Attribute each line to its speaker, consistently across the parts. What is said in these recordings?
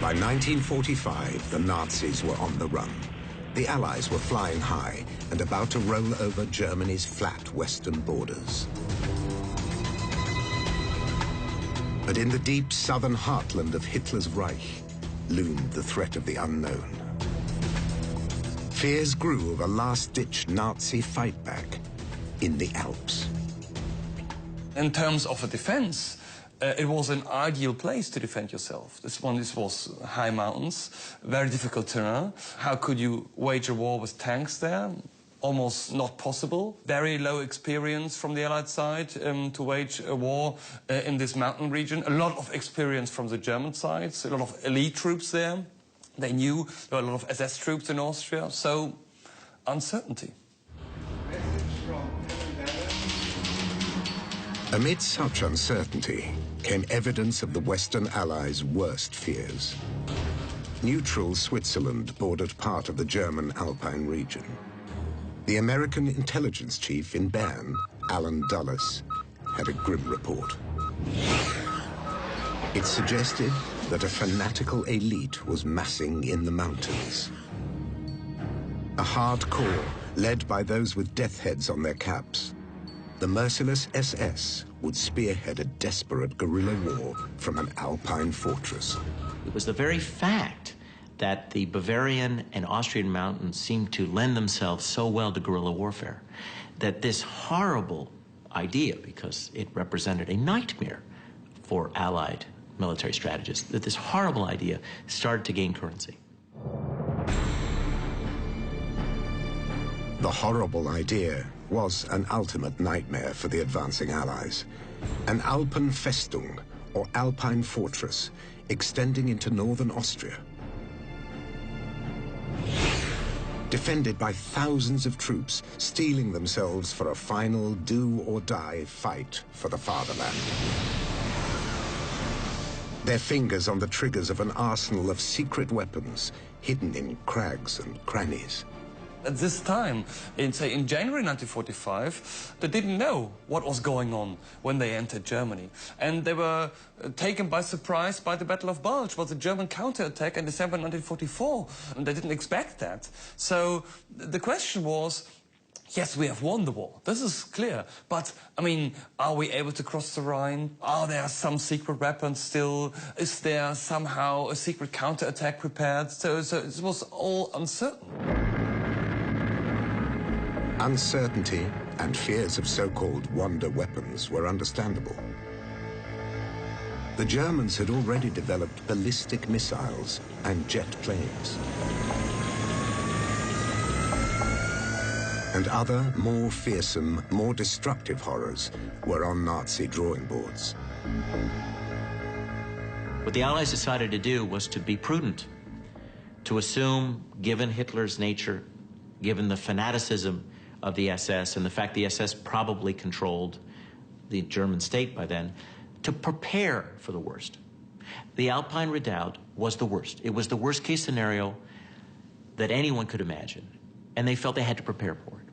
Speaker 1: By 1945, the Nazis were on the run. The Allies were flying high and about to roll over Germany's flat western borders. But in the deep southern heartland of Hitler's Reich loomed the threat of the unknown. Fears grew of a last-ditch Nazi fight-back in the Alps.
Speaker 2: In terms of a defense, it was an ideal place to defend yourself. This was high mountains, very difficult terrain. How could you wage a war with tanks there? Almost not possible. Very low experience from the Allied side to wage a war in this mountain region. A lot of experience from the German side, a lot of elite troops there. They knew there were a lot of SS troops in Austria, so uncertainty.
Speaker 1: Amid such uncertainty came evidence of the Western Allies' worst fears. Neutral Switzerland bordered part of the German Alpine region. The American intelligence chief in Bern, Alan Dulles, had a grim report. It suggested that a fanatical elite was massing in the mountains. A hard corps led by those with death heads on their caps. The merciless SS would spearhead a desperate guerrilla war from an Alpine fortress.
Speaker 3: It was the very fact that the Bavarian and Austrian mountains seemed to lend themselves so well to guerrilla warfare, that this horrible idea, because it represented a nightmare for Allied military strategists, that this horrible idea started to gain currency.
Speaker 1: The horrible idea was an ultimate nightmare for the advancing Allies. An Alpenfestung, or Alpine fortress, extending into northern Austria. Defended by thousands of troops, steeling themselves for a final do-or-die fight for the fatherland. Their fingers on the triggers of an arsenal of secret weapons hidden in crags and crannies.
Speaker 2: At this time, in January 1945, they didn't know what was going on when they entered Germany. And they were taken by surprise by the Battle of Bulge, was a German counterattack in December 1944. And they didn't expect that. So the question was, yes, we have won the war. This is clear. But, I mean, are we able to cross the Rhine? Are there some secret weapons still? Is there somehow a secret counterattack prepared? So it was all uncertain.
Speaker 1: Uncertainty and fears of so-called wonder weapons were understandable. The Germans had already developed ballistic missiles and jet planes. And other, more fearsome, more destructive horrors were on Nazi drawing boards.
Speaker 3: What the Allies decided to do was to be prudent, to assume, given Hitler's nature, given the fanaticism of the SS and the fact the SS probably controlled the German state by then, to prepare for the worst. The Alpine Redoubt was the worst. It was the worst case scenario that anyone could imagine, and they felt they had to prepare for it.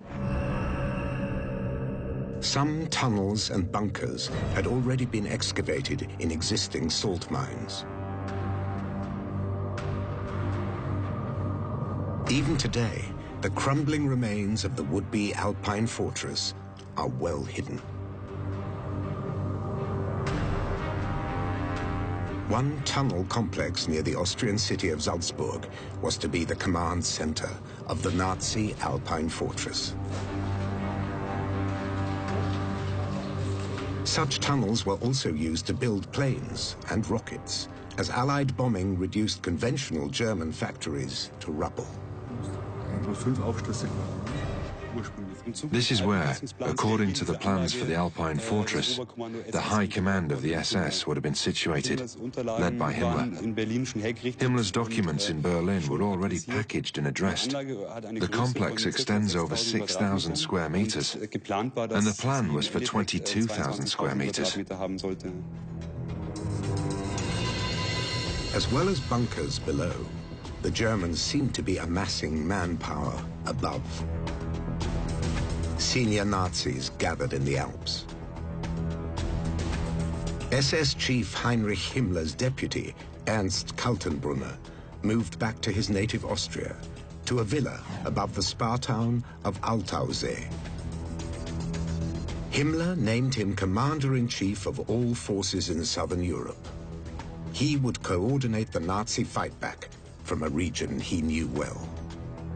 Speaker 1: Some tunnels and bunkers had already been excavated in existing salt mines. Even today, the crumbling remains of the would-be Alpine fortress are well hidden. One tunnel complex near the Austrian city of Salzburg was to be the command center of the Nazi Alpine fortress. Such tunnels were also used to build planes and rockets, as Allied bombing reduced conventional German factories to rubble.
Speaker 4: This is where, according to the plans for the Alpine fortress, the high command of the SS would have been situated, led by Himmler. Himmler's documents in Berlin were already packaged and addressed. The complex extends over 6,000 square meters, and the plan was for 22,000 square meters.
Speaker 1: As well as bunkers below, the Germans seemed to be amassing manpower above. Senior Nazis gathered in the Alps. SS Chief Heinrich Himmler's deputy, Ernst Kaltenbrunner moved back to his native Austria, to a villa above the spa town of Altausee. Himmler named him commander-in-chief of all forces in southern Europe. He would coordinate the Nazi fight back from a region he knew well.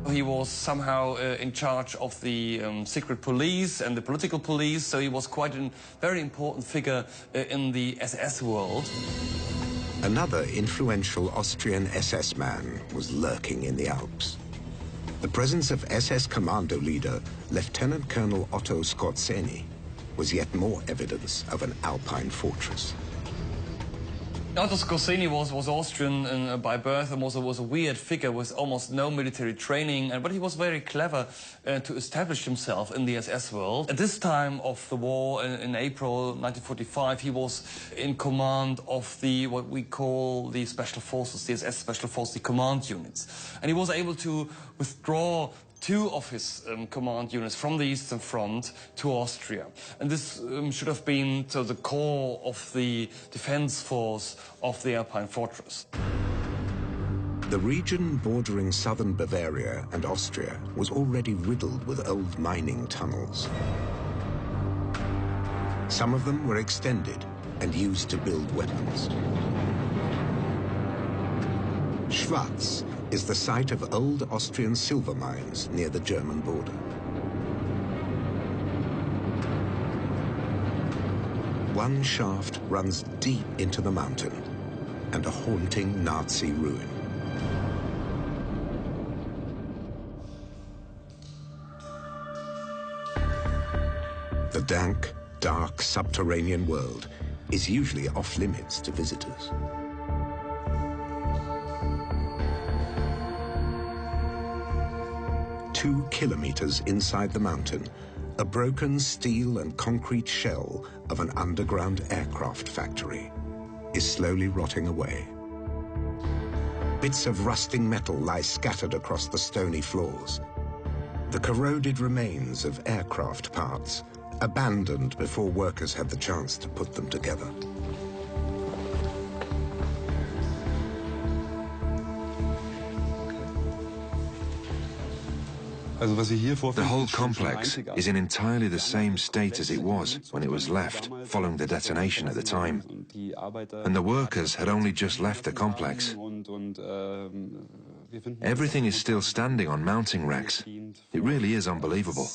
Speaker 2: He was somehow in charge of the secret police and the political police, so he was quite a very important figure in the SS world.
Speaker 1: Another influential Austrian SS man was lurking in the Alps. The presence of SS commando leader Lieutenant Colonel Otto Skorzeny was yet more evidence of an Alpine fortress.
Speaker 2: Otto Skorzeny was Austrian by birth and was a weird figure with almost no military training, but he was very clever to establish himself in the SS world. At this time of the war, in April 1945, he was in command of what we call the Special Forces, the SS Special Forces, the command units. And he was able to withdraw 2 of his command units from the Eastern Front to Austria. And this should have been the core of the defense force of the Alpine fortress.
Speaker 1: The region bordering southern Bavaria and Austria was already riddled with old mining tunnels. Some of them were extended and used to build weapons. Schwaz is the site of old Austrian silver mines near the German border. One shaft runs deep into the mountain and a haunting Nazi ruin. The dank, dark subterranean world is usually off limits to visitors. Two kilometers inside the mountain, a broken steel and concrete shell of an underground aircraft factory is slowly rotting away. Bits of rusting metal lie scattered across the stony floors. The corroded remains of aircraft parts, abandoned before workers had the chance to put them together.
Speaker 4: The whole complex is in entirely the same state as it was when it was left, following the detonation at the time. And the workers had only just left the complex. Everything is still standing on mounting racks. It really is unbelievable.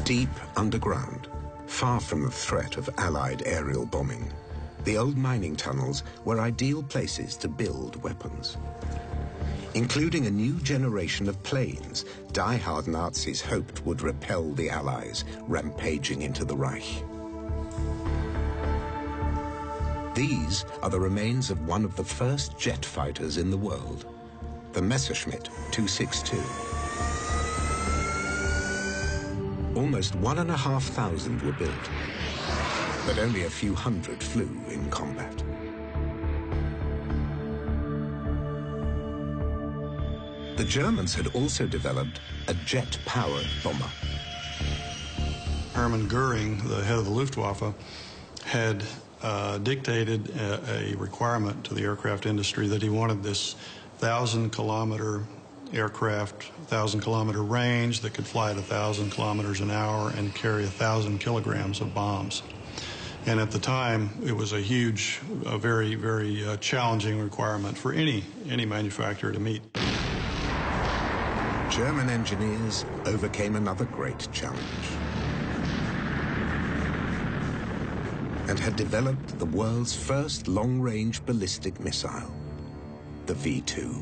Speaker 1: Deep underground, far from the threat of Allied aerial bombing, the old mining tunnels were ideal places to build weapons. Including a new generation of planes die-hard Nazis hoped would repel the Allies rampaging into the Reich. These are the remains of one of the first jet fighters in the world, the Messerschmitt 262. Almost 1,500 were built, but only a few hundred flew in combat. The Germans had also developed a jet-powered bomber.
Speaker 5: Hermann Goering, the head of the Luftwaffe, had dictated a requirement to the aircraft industry that he wanted this 1,000-kilometer aircraft, 1,000-kilometer range that could fly at 1,000 kilometers an hour and carry 1,000 kilograms of bombs. And at the time, it was a huge, very, very challenging requirement for any manufacturer to meet.
Speaker 1: German engineers overcame another great challenge and had developed the world's first long-range ballistic missile, the V-2.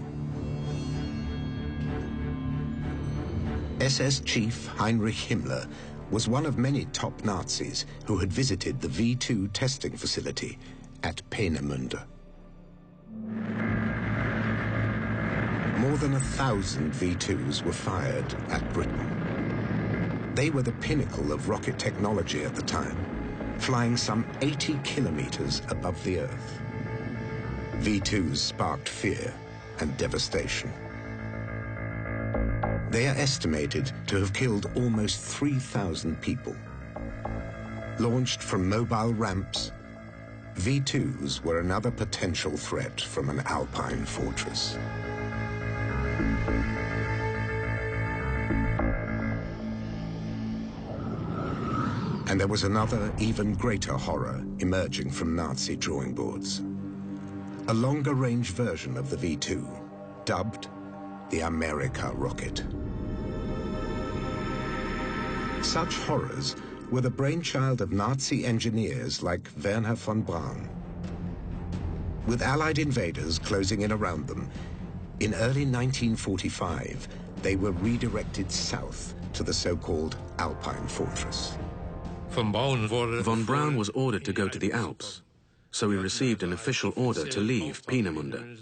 Speaker 1: SS Chief Heinrich Himmler was one of many top Nazis who had visited the V-2 testing facility at Peenemünde. More than 1,000 V-2s were fired at Britain. They were the pinnacle of rocket technology at the time, flying some 80 kilometers above the Earth. V-2s sparked fear and devastation. They are estimated to have killed almost 3,000 people. Launched from mobile ramps, V2s were another potential threat from an Alpine fortress. And there was another, even greater horror emerging from Nazi drawing boards. A longer-range version of the V2, dubbed the America rocket. Such horrors were the brainchild of Nazi engineers like Werner von Braun. With Allied invaders closing in around them, in early 1945, they were redirected south to the so-called Alpine fortress.
Speaker 6: Von Braun was ordered to go to the Alps, so we received an official order to leave Peenemünde.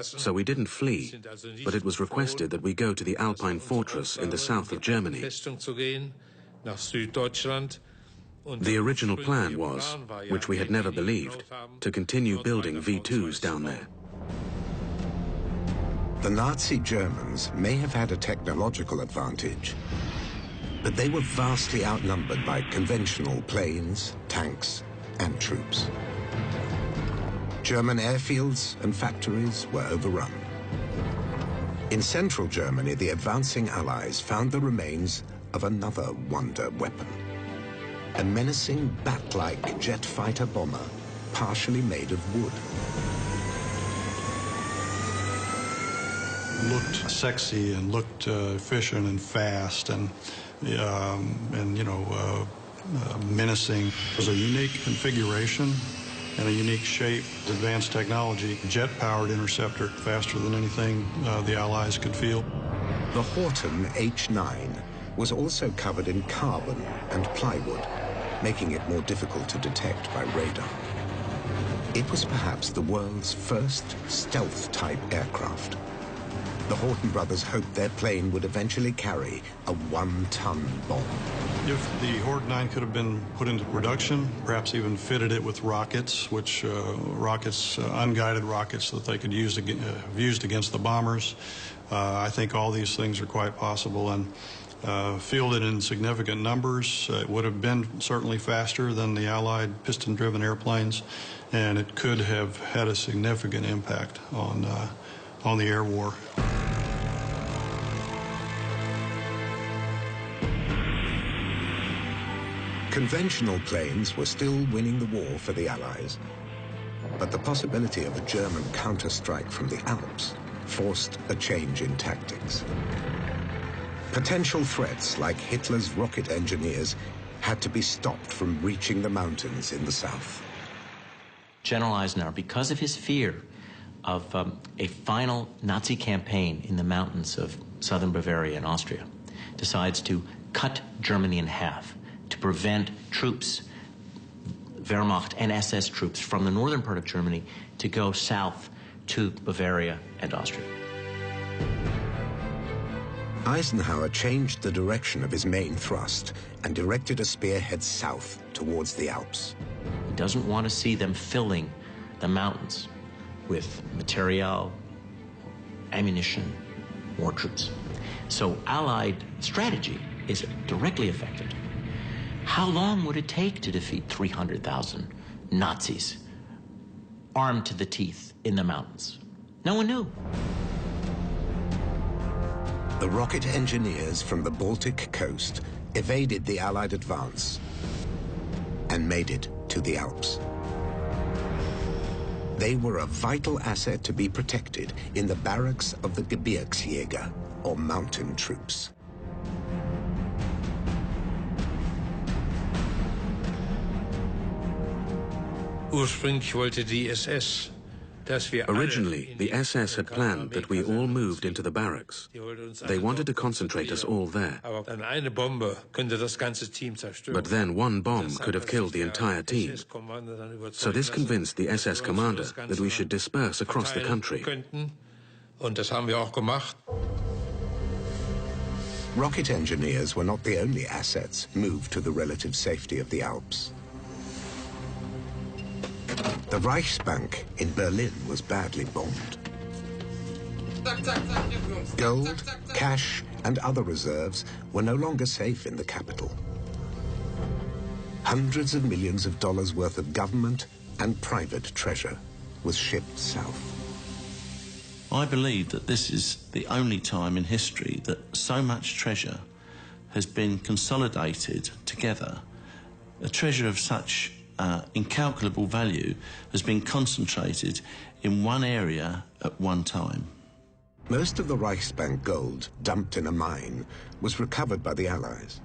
Speaker 6: So we didn't flee, but it was requested that we go to the Alpine fortress in the south of Germany. The original plan was, which we had never believed, to continue building V2s down there.
Speaker 1: The Nazi Germans may have had a technological advantage, but they were vastly outnumbered by conventional planes, tanks, and troops. German airfields and factories were overrun. In central Germany, the advancing Allies found the remains of another wonder weapon, a menacing bat-like jet fighter bomber partially made of wood.
Speaker 5: Looked sexy and looked efficient and fast and menacing. It was a unique configuration and a unique shape, advanced technology, jet-powered interceptor, faster than anything the Allies could field.
Speaker 1: The Horten H9 was also covered in carbon and plywood, making it more difficult to detect by radar. It was perhaps the world's first stealth-type aircraft. The Horten brothers hoped their plane would eventually carry a 1-ton bomb.
Speaker 5: If the Horten 9 could have been put into production, perhaps even fitted it with rockets, which unguided rockets that they could use used against the bombers, I think all these things are quite possible. And fielded in significant numbers, it would have been certainly faster than the Allied piston-driven airplanes, and it could have had a significant impact on the air war.
Speaker 1: Conventional planes were still winning the war for the Allies, but the possibility of a German counterstrike from the Alps forced a change in tactics. Potential threats like Hitler's rocket engineers had to be stopped from reaching the mountains in the south.
Speaker 3: General Eisenhower, because of his fear of a final Nazi campaign in the mountains of southern Bavaria and Austria, decides to cut Germany in half to prevent troops, Wehrmacht and SS troops from the northern part of Germany to go south to Bavaria and Austria.
Speaker 1: Eisenhower changed the direction of his main thrust and directed a spearhead south towards the Alps.
Speaker 3: He doesn't want to see them filling the mountains with material, ammunition, more troops. So Allied strategy is directly affected. How long would it take to defeat 300,000 Nazis armed to the teeth in the mountains? No one knew.
Speaker 1: The rocket engineers from the Baltic coast evaded the Allied advance and made it to the Alps. They were a vital asset to be protected in the barracks of the Gebirgsjäger, or mountain troops.
Speaker 6: Originally, the SS had planned that we all moved into the barracks. They wanted to concentrate us all there. But then one bomb could have killed the entire team. So this convinced the SS commander that we should disperse across the country.
Speaker 1: Rocket engineers were not the only assets moved to the relative safety of the Alps. The Reichsbank in Berlin was badly bombed. Gold, cash, and other reserves were no longer safe in the capital. Hundreds of millions of dollars worth of government and private treasure was shipped south.
Speaker 7: I believe that this is the only time in history that so much treasure has been consolidated together. A treasure of such incalculable value has been concentrated in one area at one time.
Speaker 1: Most of the Reichsbank gold dumped in a mine was recovered by the Allies.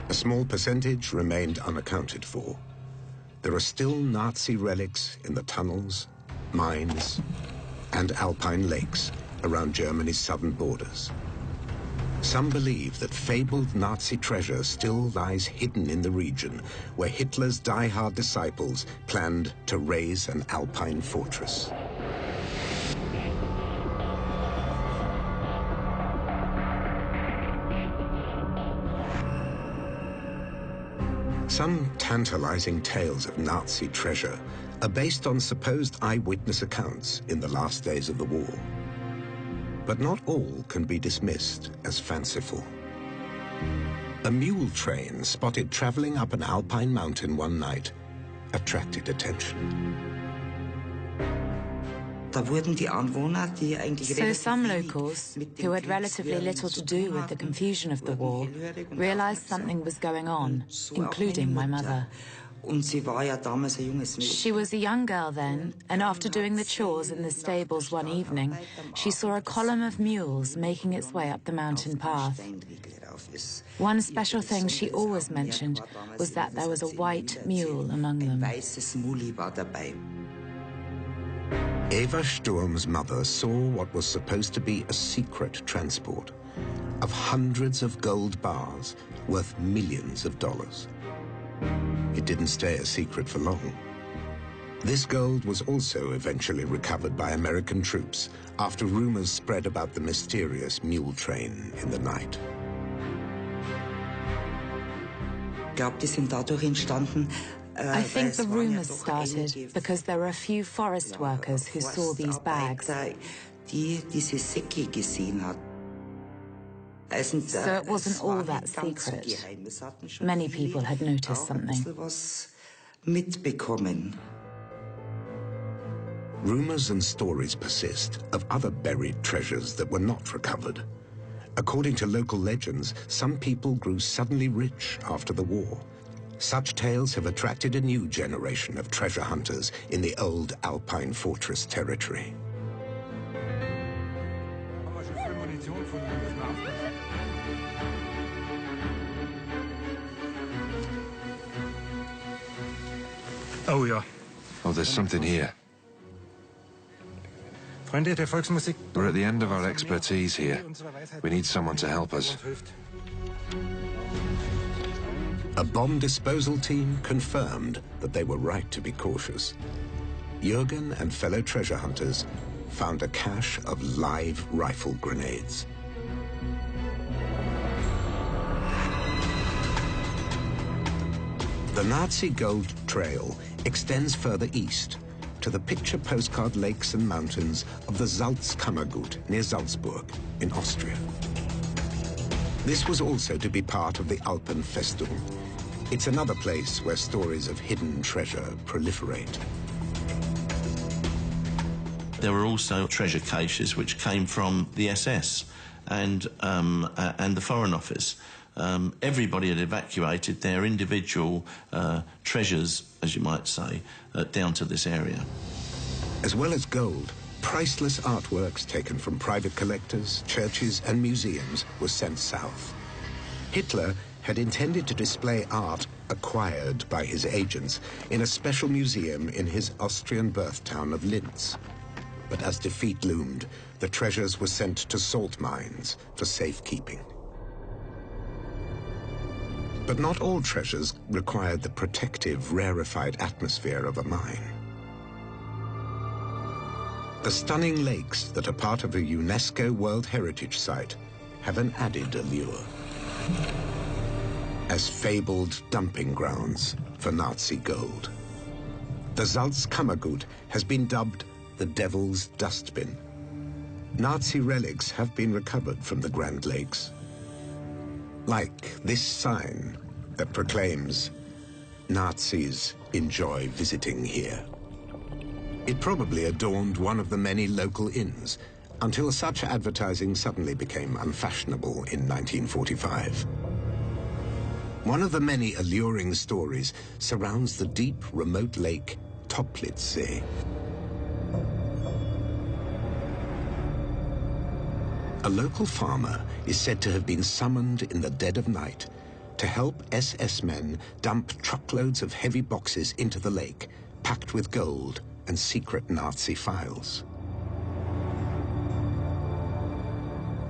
Speaker 1: A small percentage remained unaccounted for. There are still Nazi relics in the tunnels, mines, and alpine lakes around Germany's southern borders. Some believe that fabled Nazi treasure still lies hidden in the region where Hitler's die-hard disciples planned to raise an alpine fortress. Some tantalizing tales of Nazi treasure are based on supposed eyewitness accounts in the last days of the war. But not all can be dismissed as fanciful. A mule train spotted traveling up an alpine mountain one night attracted attention.
Speaker 8: So some locals, who had relatively little to do with the confusion of the war, realized something was going on, including my mother. She was a young girl then, and after doing the chores in the stables one evening, she saw a column of mules making its way up the mountain path. One special thing she always mentioned was that there was a white mule among them.
Speaker 1: Eva Sturm's mother saw what was supposed to be a secret transport of hundreds of gold bars worth millions of dollars. It didn't stay a secret for long. This gold was also eventually recovered by American troops after rumors spread about the mysterious mule train in the night.
Speaker 8: I think the rumors started because there were a few forest workers who saw these bags. So it wasn't all that secret. Many people had noticed something.
Speaker 1: Rumors and stories persist of other buried treasures that were not recovered. According to local legends, some people grew suddenly rich after the war. Such tales have attracted a new generation of treasure hunters in the old Alpine fortress territory.
Speaker 4: Oh, yeah. Oh, there's something here. We're at the end of our expertise here. We need someone to help us.
Speaker 1: A bomb disposal team confirmed that they were right to be cautious. Jürgen and fellow treasure hunters found a cache of live rifle grenades. The Nazi gold trail extends further east to the picture postcard lakes and mountains of the Salzkammergut near Salzburg in Austria. This was also to be part of the Alpenfestung. It's another place where stories of hidden treasure proliferate.
Speaker 7: There were also treasure caches which came from the SS and the Foreign Office. Everybody had evacuated their individual treasures, as you might say, down to this area.
Speaker 1: As well as gold, priceless artworks taken from private collectors, churches, and museums were sent south. Hitler had intended to display art acquired by his agents in a special museum in his Austrian birth town of Linz. But as defeat loomed, the treasures were sent to salt mines for safekeeping. But not all treasures required the protective, rarefied atmosphere of a mine. The stunning lakes that are part of a UNESCO World Heritage Site have an added allure as fabled dumping grounds for Nazi gold. The Salzkammergut has been dubbed the Devil's Dustbin. Nazi relics have been recovered from the Grand Lakes, like this sign that proclaims Nazis enjoy visiting here. It probably adorned one of the many local inns, until such advertising suddenly became unfashionable in 1945. One of the many alluring stories surrounds the deep, remote lake Toplitzsee. A local farmer is said to have been summoned in the dead of night to help SS men dump truckloads of heavy boxes into the lake, packed with gold and secret Nazi files.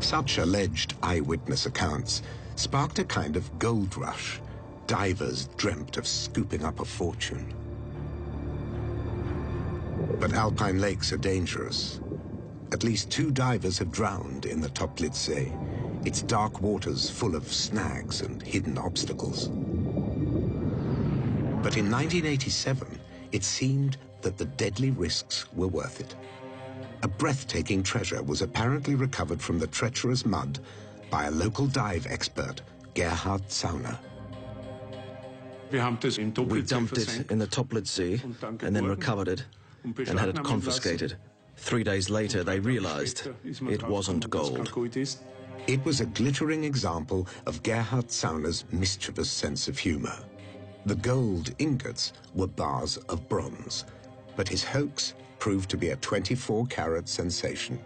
Speaker 1: Such alleged eyewitness accounts sparked a kind of gold rush. Divers dreamt of scooping up a fortune. But alpine lakes are dangerous. At least 2 divers have drowned in the Toplitzsee, its dark waters full of snags and hidden obstacles. But in 1987, it seemed that the deadly risks were worth it. A breathtaking treasure was apparently recovered from the treacherous mud by a local dive expert, Gerhard Zauner.
Speaker 9: We dumped it in the Toplitzsee and then recovered it and had it confiscated. 3 days later, they realized it wasn't gold.
Speaker 1: It was a glittering example of Gerhard Zauner's mischievous sense of humor. The gold ingots were bars of bronze, but his hoax proved to be a 24-carat sensation.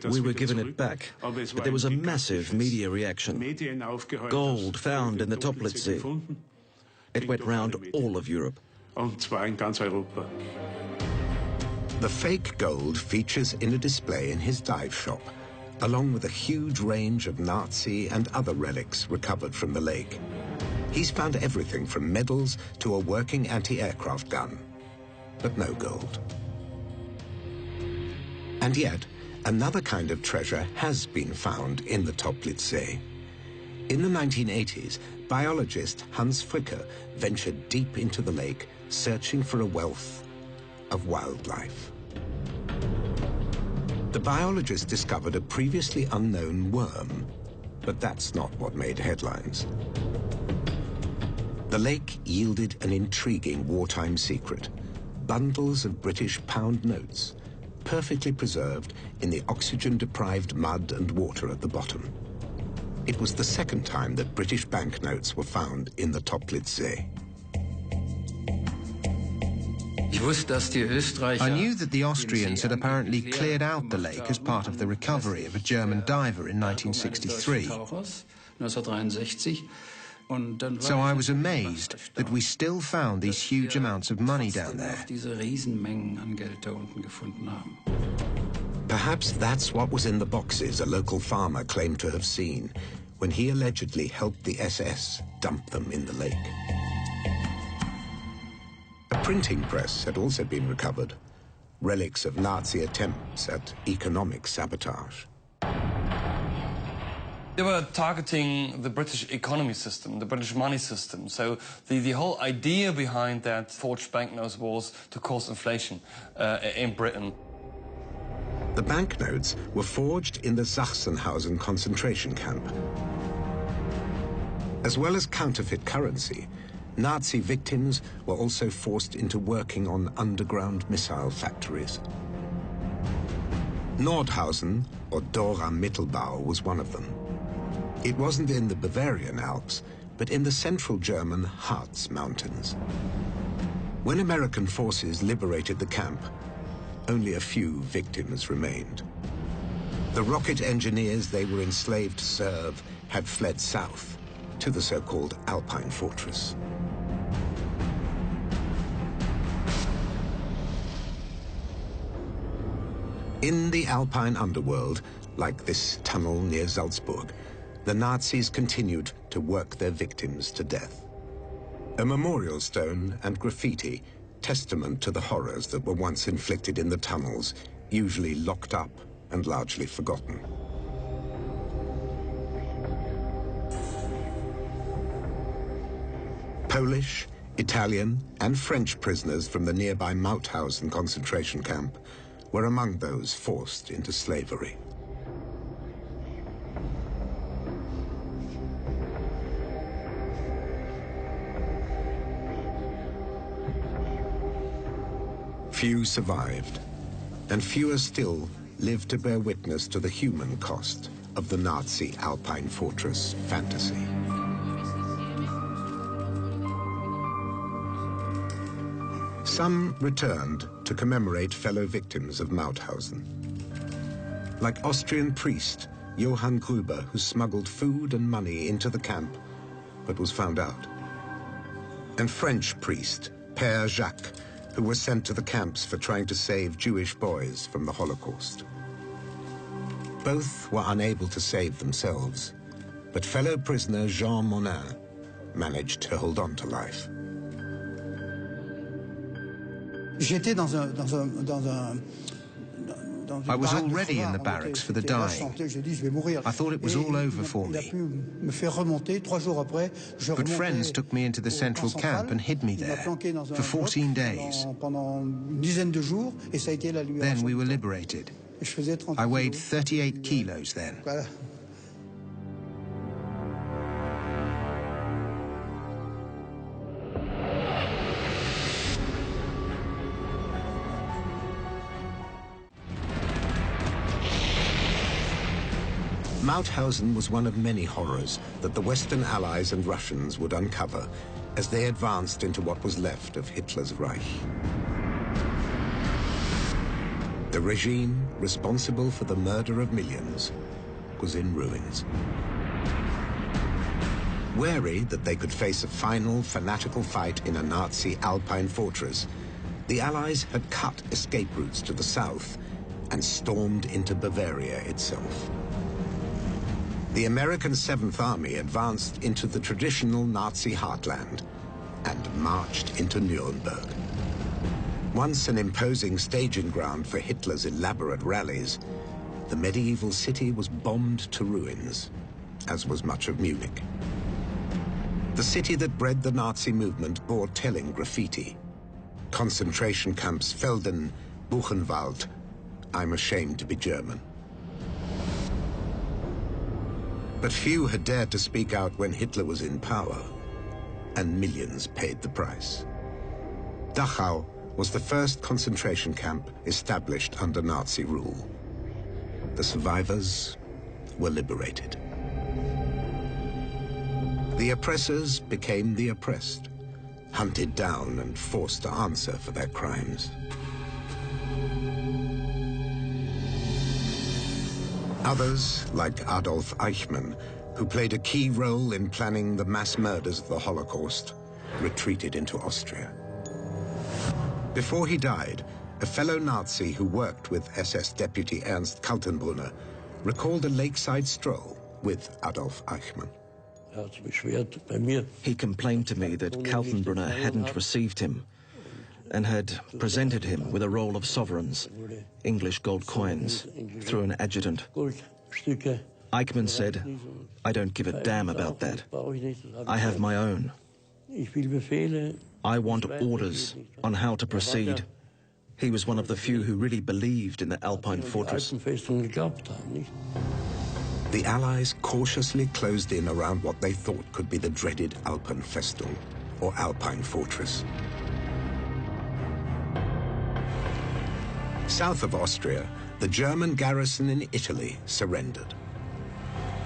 Speaker 9: We were given it back, but there was a massive media reaction. Gold found in the Toplitzsee. It went round all of Europe.
Speaker 1: The fake gold features in a display in his dive shop, along with a huge range of Nazi and other relics recovered from the lake. He's found everything from medals to a working anti-aircraft gun, but no gold. And yet, another kind of treasure has been found in the Toplitzsee. In the 1980s, biologist Hans Fricker ventured deep into the lake, searching for a wealth of wildlife. The biologist discovered a previously unknown worm, but that's not what made headlines. The lake yielded an intriguing wartime secret: bundles of British pound notes, perfectly preserved in the oxygen-deprived mud and water at the bottom. It was the second time that British banknotes were found in the Toplitzsee.
Speaker 10: I knew that the Austrians had apparently cleared out the lake as part of the recovery of a German diver in 1963. So I was amazed that we still found these huge amounts of money down there.
Speaker 1: Perhaps that's what was in the boxes a local farmer claimed to have seen when he allegedly helped the SS dump them in the lake. A printing press had also been recovered, relics of Nazi attempts at economic sabotage.
Speaker 2: They were targeting the British economy system, the British money system. So the whole idea behind that forged banknotes was to cause inflation in Britain.
Speaker 1: The banknotes were forged in the Sachsenhausen concentration camp. As well as counterfeit currency, Nazi victims were also forced into working on underground missile factories. Nordhausen, or Dora Mittelbau, was one of them. It wasn't in the Bavarian Alps, but in the central German Harz Mountains. When American forces liberated the camp, only a few victims remained. The rocket engineers they were enslaved to serve had fled south to the so-called Alpine Fortress. In the Alpine underworld, like this tunnel near Salzburg, the Nazis continued to work their victims to death. A memorial stone and graffiti, testament to the horrors that were once inflicted in the tunnels, usually locked up and largely forgotten. Polish, Italian, and French prisoners from the nearby Mauthausen concentration camp were among those forced into slavery. Few survived, and fewer still lived to bear witness to the human cost of the Nazi Alpine fortress fantasy. Some returned to commemorate fellow victims of Mauthausen. Like Austrian priest Johann Gruber, who smuggled food and money into the camp, but was found out. And French priest Père Jacques, who was sent to the camps for trying to save Jewish boys from the Holocaust. Both were unable to save themselves, but fellow prisoner Jean Monin managed to hold on to life.
Speaker 10: I was already in the barracks for the dying. I thought it was all over for me. But friends took me into the central camp and hid me there for 14 days. Then we were liberated. I weighed 38 kilos then.
Speaker 1: Mauthausen was one of many horrors that the Western Allies and Russians would uncover as they advanced into what was left of Hitler's Reich. The regime responsible for the murder of millions was in ruins. Wary that they could face a final fanatical fight in a Nazi Alpine fortress, the Allies had cut escape routes to the south and stormed into Bavaria itself. The American 7th Army advanced into the traditional Nazi heartland and marched into Nuremberg. Once an imposing staging ground for Hitler's elaborate rallies, the medieval city was bombed to ruins, as was much of Munich. The city that bred the Nazi movement bore telling graffiti. Concentration camps Felden, Buchenwald, I'm ashamed to be German. But few had dared to speak out when Hitler was in power, and millions paid the price. Dachau was the first concentration camp established under Nazi rule. The survivors were liberated. The oppressors became the oppressed, hunted down and forced to answer for their crimes. Others, like Adolf Eichmann, who played a key role in planning the mass murders of the Holocaust, retreated into Austria. Before he died, a fellow Nazi who worked with SS deputy Ernst Kaltenbrunner recalled a lakeside stroll with Adolf Eichmann.
Speaker 9: He complained to me that Kaltenbrunner hadn't received him and had presented him with a roll of sovereigns, English gold coins, through an adjutant. Eichmann said, I don't give a damn about that. I have my own. I want orders on how to proceed. He was one of the few who really believed in the Alpine fortress.
Speaker 1: The Allies cautiously closed in around what they thought could be the dreaded Alpenfestung, or Alpine fortress. South of Austria, the German garrison in Italy surrendered.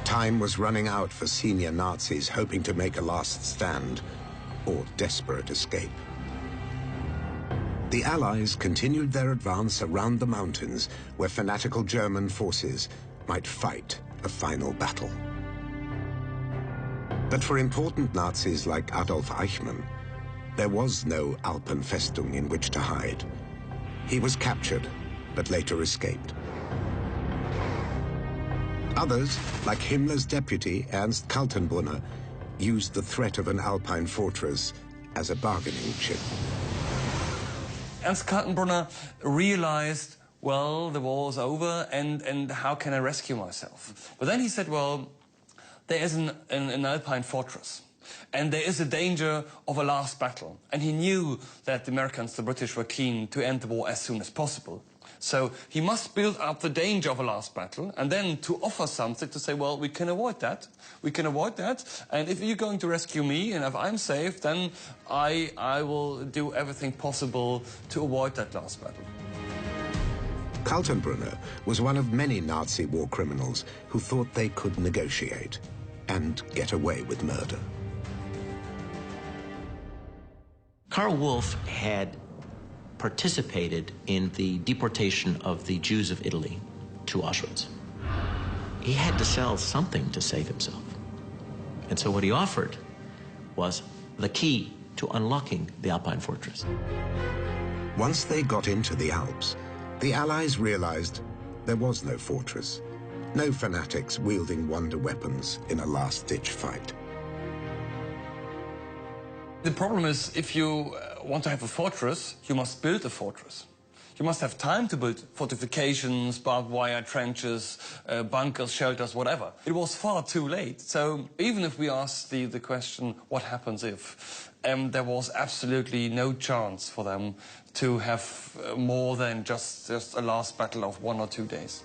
Speaker 1: Time was running out for senior Nazis hoping to make a last stand or desperate escape. The Allies continued their advance around the mountains where fanatical German forces might fight a final battle. But for important Nazis like Adolf Eichmann, there was no Alpenfestung in which to hide. He was captured, but later escaped. Others, like Himmler's deputy, Ernst Kaltenbrunner, used the threat of an Alpine fortress as a bargaining chip.
Speaker 2: Ernst Kaltenbrunner realized, well, the war is over, and how can I rescue myself? But then he said, well, there is an Alpine fortress, and there is a danger of a last battle. And he knew that the Americans, the British, were keen to end the war as soon as possible. So he must build up the danger of a last battle and then to offer something to say, well, we can avoid that. We can avoid that. And if you're going to rescue me and if I'm safe, then I will do everything possible to avoid that last battle.
Speaker 1: Kaltenbrunner was one of many Nazi war criminals who thought they could negotiate and get away with murder.
Speaker 3: Karl Wolff had participated in the deportation of the Jews of Italy to Auschwitz. He had to sell something to save himself. And so what he offered was the key to unlocking the Alpine fortress.
Speaker 1: Once they got into the Alps, the Allies realized there was no fortress, no fanatics wielding wonder weapons in a last-ditch fight.
Speaker 2: The problem is, if you want to have a fortress, you must build a fortress. You must have time to build fortifications, barbed wire trenches, bunkers, shelters, whatever. It was far too late. So even if we ask the question, what happens if, there was absolutely no chance for them to have more than just a last battle of 1 or 2 days.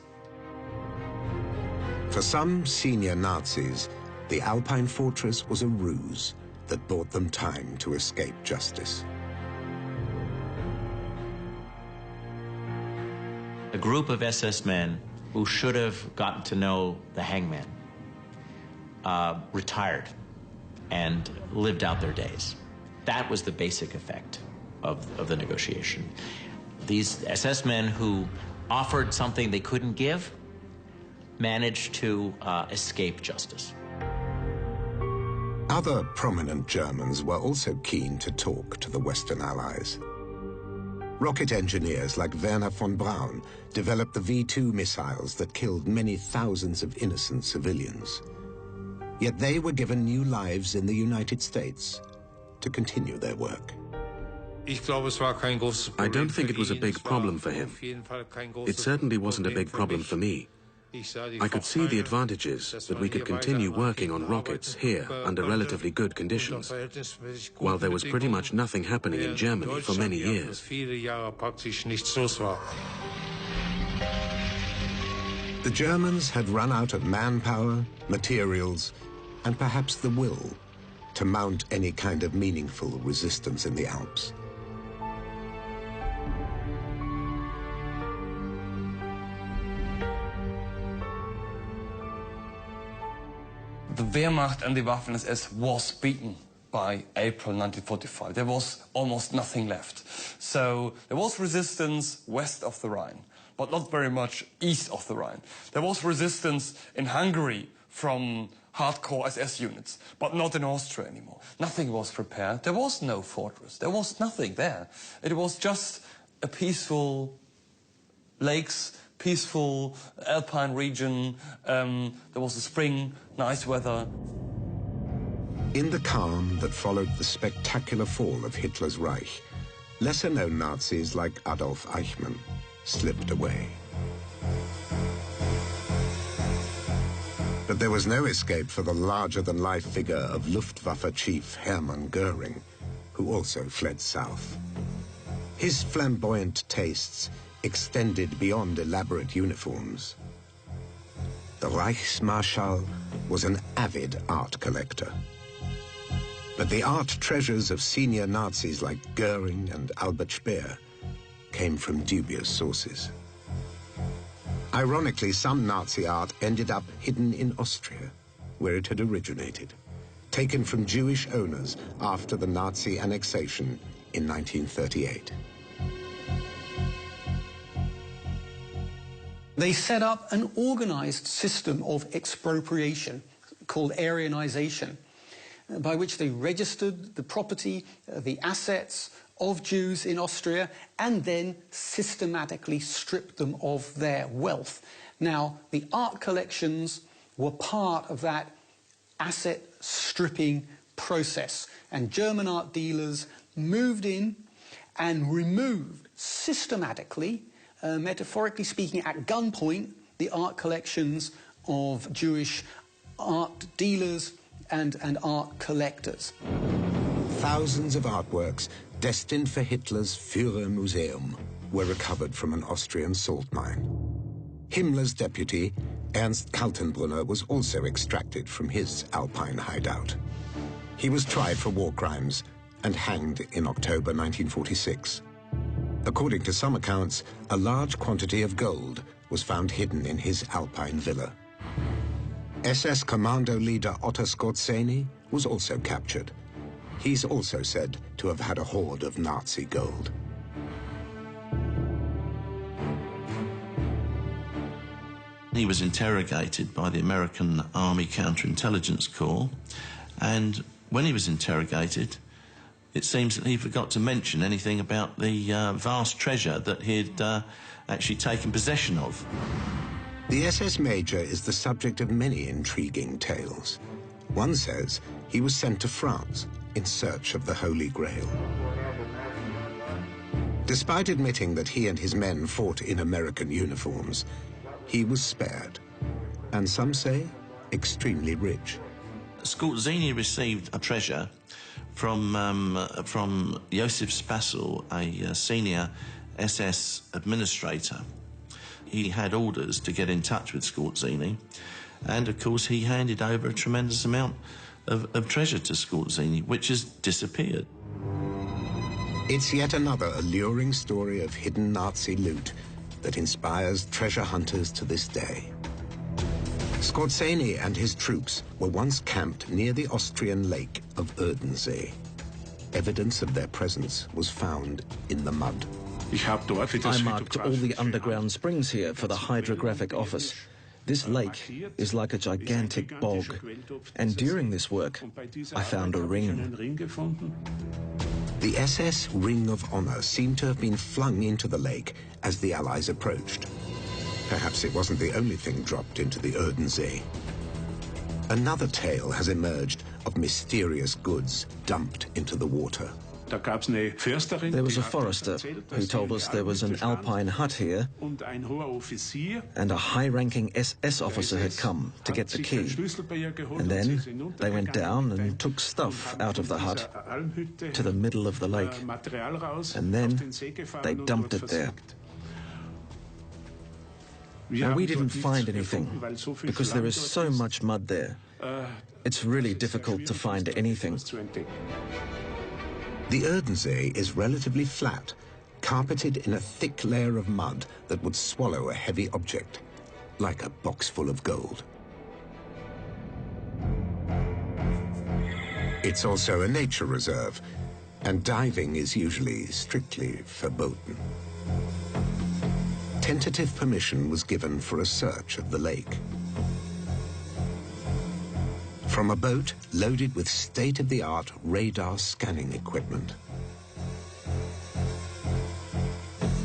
Speaker 1: For some senior Nazis, the Alpine fortress was a ruse that bought them time to escape justice.
Speaker 3: A group of SS men who should have gotten to know the hangman retired and lived out their days. That was the basic effect of the negotiation. These SS men who offered something they couldn't give managed to escape justice.
Speaker 1: Other prominent Germans were also keen to talk to the Western Allies. Rocket engineers like Werner von Braun developed the V-2 missiles that killed many thousands of innocent civilians. Yet they were given new lives in the United States to continue their work.
Speaker 6: I don't think it was a big problem for him. It certainly wasn't a big problem for me. I could see the advantages that we could continue working on rockets here under relatively good conditions, while there was pretty much nothing happening in Germany for many years.
Speaker 1: The Germans had run out of manpower, materials, and perhaps the will to mount any kind of meaningful resistance in the Alps.
Speaker 2: The Wehrmacht and the Waffen-SS was beaten by April 1945. There was almost nothing left. So there was resistance west of the Rhine, but not very much east of the Rhine. There was resistance in Hungary from hardcore SS units, but not in Austria anymore. Nothing was prepared. There was no fortress. There was nothing there. It was just a peaceful lakes, peaceful alpine region. There was a spring, nice weather.
Speaker 1: In the calm that followed the spectacular fall of Hitler's Reich, lesser-known Nazis like Adolf Eichmann slipped away. But there was no escape for the larger-than-life figure of Luftwaffe chief Hermann Göring, who also fled south. His flamboyant tastes extended beyond elaborate uniforms. The Reichsmarschall was an avid art collector. But the art treasures of senior Nazis like Göring and Albert Speer came from dubious sources. Ironically, some Nazi art ended up hidden in Austria, where it had originated, taken from Jewish owners after the Nazi annexation in 1938.
Speaker 11: They set up an organized system of expropriation called Aryanization, by which they registered the property, the assets of Jews in Austria, and then systematically stripped them of their wealth. Now, the art collections were part of that asset stripping process, and German art dealers moved in and removed systematically, metaphorically speaking, at gunpoint, the art collections of Jewish art dealers and art collectors.
Speaker 1: Thousands of artworks destined for Hitler's Führermuseum were recovered from an Austrian salt mine. Himmler's deputy, Ernst Kaltenbrunner, was also extracted from his Alpine hideout. He was tried for war crimes and hanged in October 1946. According to some accounts, a large quantity of gold was found hidden in his Alpine villa. SS commando leader Otto Skorzeny was also captured. He's also said to have had a hoard of Nazi gold.
Speaker 7: He was interrogated by the American Army Counterintelligence Corps, and when he was interrogated, it seems that he forgot to mention anything about the vast treasure that he'd actually taken possession of.
Speaker 1: The SS Major is the subject of many intriguing tales. One says he was sent to France in search of the Holy Grail. Despite admitting that he and his men fought in American uniforms, he was spared, and some say extremely rich.
Speaker 7: Skorzeny received a treasure from Josef Spassel, a senior SS administrator. He had orders to get in touch with Skorzeny, and of course he handed over a tremendous amount of treasure to Skorzeny, which has disappeared.
Speaker 1: It's yet another alluring story of hidden Nazi loot that inspires treasure hunters to this day. Skorzeny and his troops were once camped near the Austrian lake of Erdensee. Evidence of their presence was found in the mud.
Speaker 9: I marked all the underground springs here for the hydrographic office. This lake is like a gigantic bog, and during this work, I found a ring.
Speaker 1: The SS Ring of Honor seemed to have been flung into the lake as the Allies approached. Perhaps it wasn't the only thing dropped into the Erdensee. Another tale has emerged of mysterious goods dumped into the water.
Speaker 9: There was a forester who told us there was an Alpine hut here, and a high-ranking SS officer had come to get the key. And then they went down and took stuff out of the hut to the middle of the lake. And then they dumped it there. Now, we didn't find anything because there is so much mud there. It's really difficult to find anything.
Speaker 1: The Erdensee is relatively flat, carpeted in a thick layer of mud that would swallow a heavy object, like a box full of gold. It's also a nature reserve, and diving is usually strictly verboten. Tentative permission was given for a search of the lake. From a boat loaded with state-of-the-art radar scanning equipment.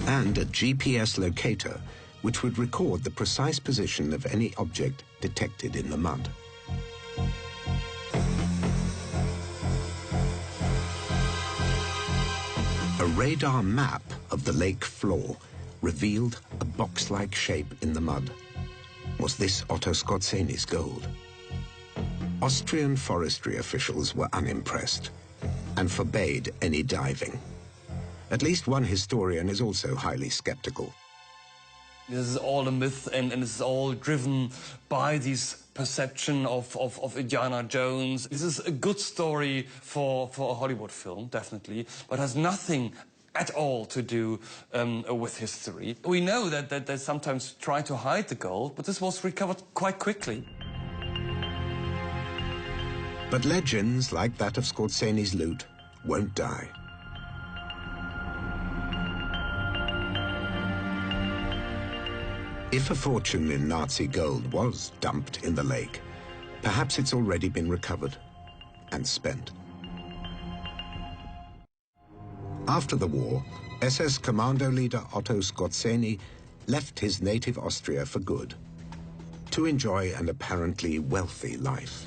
Speaker 1: And a GPS locator, which would record the precise position of any object detected in the mud. A radar map of the lake floor revealed a box-like shape in the mud. Was this Otto Skorzeny's gold? Austrian forestry officials were unimpressed and forbade any diving. At least one historian is also highly skeptical.
Speaker 2: This is all a myth, and it's all driven by this perception of Indiana Jones. This is a good story for a Hollywood film, definitely, but has nothing at all to do with history. We know that they sometimes try to hide the gold, but this was recovered quite quickly.
Speaker 1: But legends like that of Skorzeny's loot won't die. If a fortune in Nazi gold was dumped in the lake, perhaps it's already been recovered and spent. After the war, SS commando leader Otto Skorzeny left his native Austria for good, to enjoy an apparently wealthy life.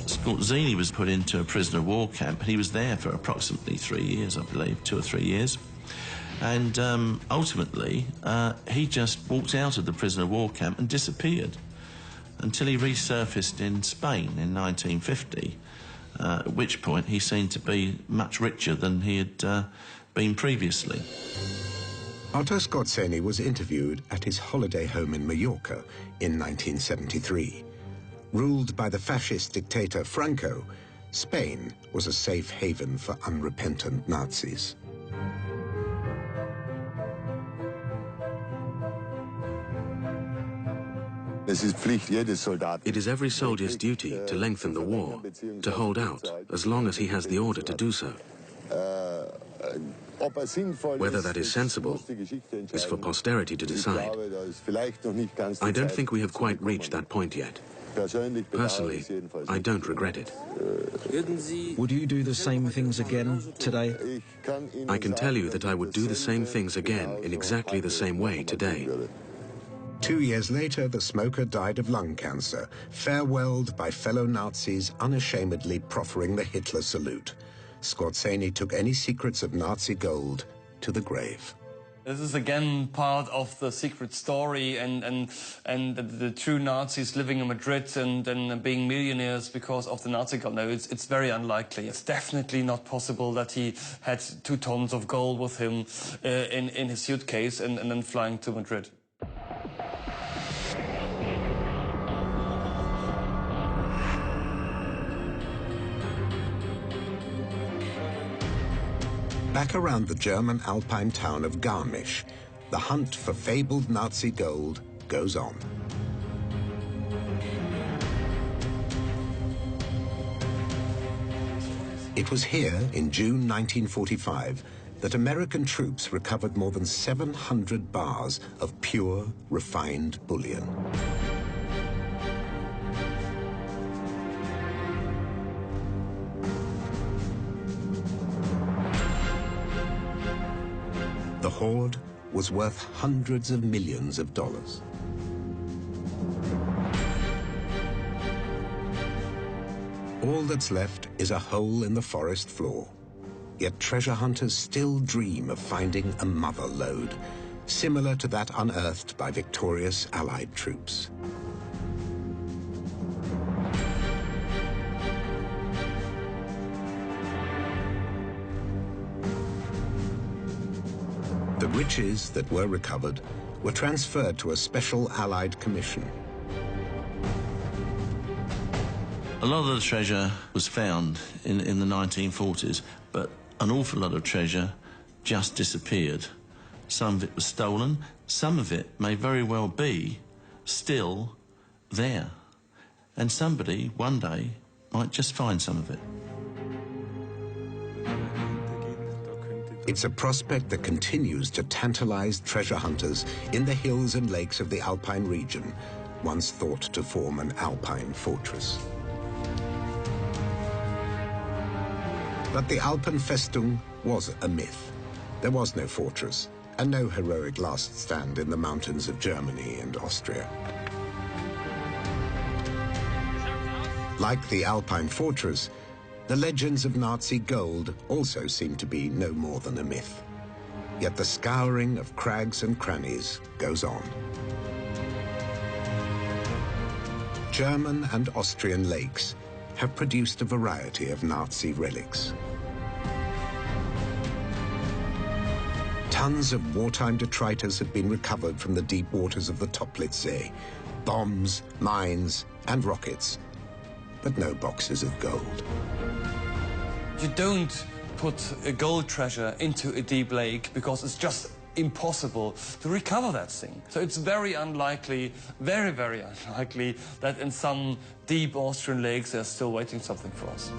Speaker 7: Skorzeny was put into a prisoner of war camp. He was there for approximately 3 years, I believe, 2 or 3 years. And ultimately, he just walked out of the prisoner of war camp and disappeared until he resurfaced in Spain in 1950. at which point he seemed to be much richer than he had been previously.
Speaker 1: Otto Skorzeny was interviewed at his holiday home in Mallorca in 1973. Ruled by the fascist dictator Franco, Spain was a safe haven for unrepentant Nazis.
Speaker 6: It is every soldier's duty to lengthen the war, to hold out, as long as he has the order to do so. Whether that is sensible is for posterity to decide. I don't think we have quite reached that point yet. Personally, I don't regret it.
Speaker 9: Would you do the same things again today?
Speaker 6: I can tell you that I would do the same things again in exactly the same way today.
Speaker 1: 2 years later, the smoker died of lung cancer, farewelled by fellow Nazis unashamedly proffering the Hitler salute. Skorzeny took any secrets of Nazi gold to the grave.
Speaker 2: This is again part of the secret story and the true Nazis living in Madrid and being millionaires because of the Nazi gold. No, it's very unlikely. It's definitely not possible that he had 2 tons of gold with him in his suitcase and then flying to Madrid.
Speaker 1: Back around the German alpine town of Garmisch, the hunt for fabled Nazi gold goes on. It was here, in June 1945, that American troops recovered more than 700 bars of pure, refined bullion. The hoard was worth hundreds of millions of dollars. All that's left is a hole in the forest floor. Yet treasure hunters still dream of finding a mother lode, similar to that unearthed by victorious Allied troops. The riches that were recovered were transferred to a special Allied commission.
Speaker 7: A lot of the treasure was found in the 1940s, but an awful lot of treasure just disappeared. Some of it was stolen, some of it may very well be still there. And somebody, one day, might just find some of it.
Speaker 1: It's a prospect that continues to tantalize treasure hunters in the hills and lakes of the Alpine region, once thought to form an Alpine fortress. But the Alpenfestung was a myth. There was no fortress, and no heroic last stand in the mountains of Germany and Austria. Like the Alpine fortress, the legends of Nazi gold also seem to be no more than a myth. Yet the scouring of crags and crannies goes on. German and Austrian lakes have produced a variety of Nazi relics. Tons of wartime detritus have been recovered from the deep waters of the Toplitzsee. Bombs, mines, and rockets, but no boxes of gold.
Speaker 2: You don't put a gold treasure into a deep lake because it's just impossible to recover that thing. So it's very unlikely, very, very unlikely that in some deep Austrian lakes they're still waiting something for us.